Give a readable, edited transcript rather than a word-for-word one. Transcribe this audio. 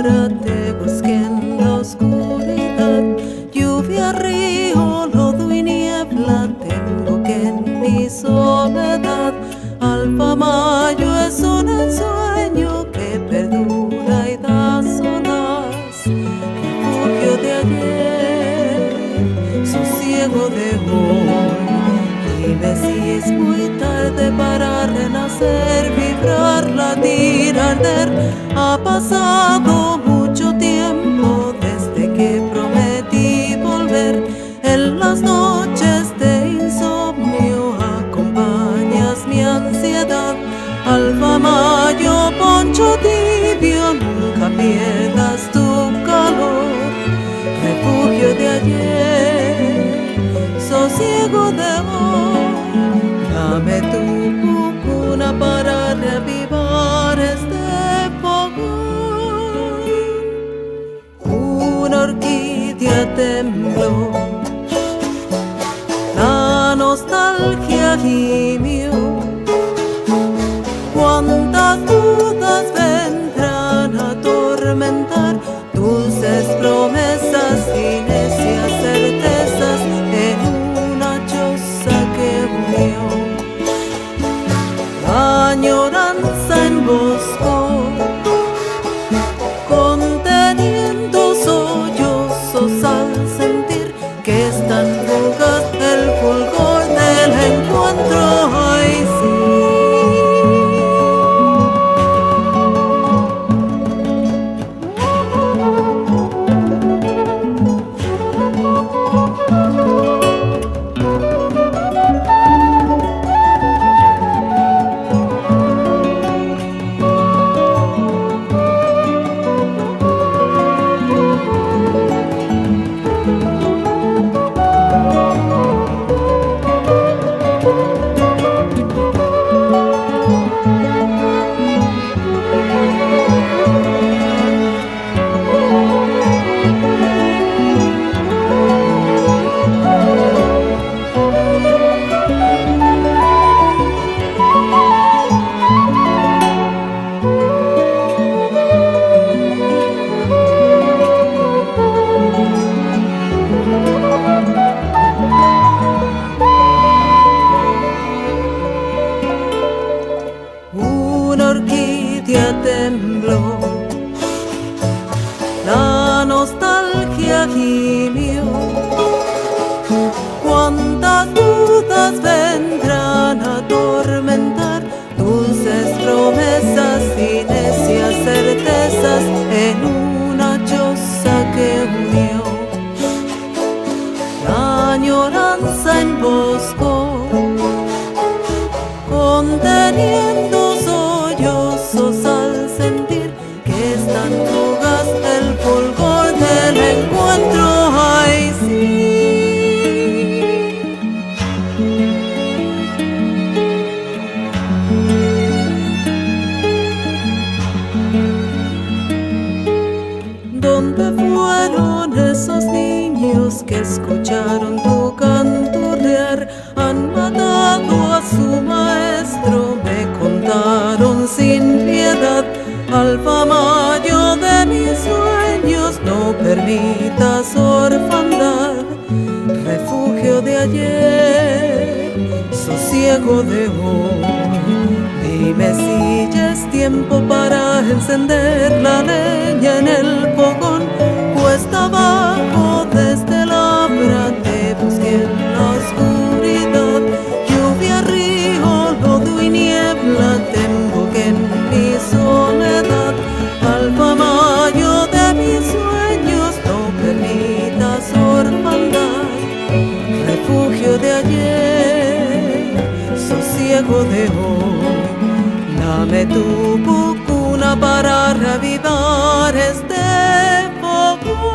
palabra te busqué en la oscuridad. Lluvia, río, lodo y niebla te invoqué en mi soledad. Alfa Mayo es un ensueño que perdura y da solas. Refugio de ayer, sosiego de hoy. Dime si es muy tarde para renacer, vibrar, latir, arder. Ha pasado mucho tiempo desde que prometí volver. En las noches de insomnio acompañas mi ansiedad. Alfa Mayo, poncho tibio, nunca pierdas tu calor. Refugio de ayer, sosiego de hoy. Dame tu cuna para reavivar este fogón. Una orquídea tembló, la nostalgia gimió. Cuántas dudas vendrán a atormentar, dulces promesas y necias certezas en una choza que unió. La añoranza emboscó, conteniendo sollozos al sentir que es tan fugaz el fulgor del encuentro. Ay, sí. Una orquídea tembló, la nostalgia gimió. Cuántas dudas vendrán a atormentar, dulces promesas y necias certezas en una choza que unió. La añoranza emboscó, conteniendo sollozos al sentir que es tan fugaz el fulgor del encuentro. Ay, sí. ¿Dónde fueron esos niños que escucharon tu canturrear? Han matado a su maestro, me contaron sin piedad. Alfa Mayo de mis sueños, no permitas orfandad. Refugio de ayer, sosiego de hoy. Dime si ya es tiempo para encender la leña en el fogón. Cuesta abajo desde la labra te busqué en la oscuridad. Lluvia, río, lodo y niebla te invoqué en mi soledad. Alfa Mayo de mis sueños, no permitas orfandad. Refugio de ayer, sosiego de hoy. Dame tu cuna para reavivar este fuego.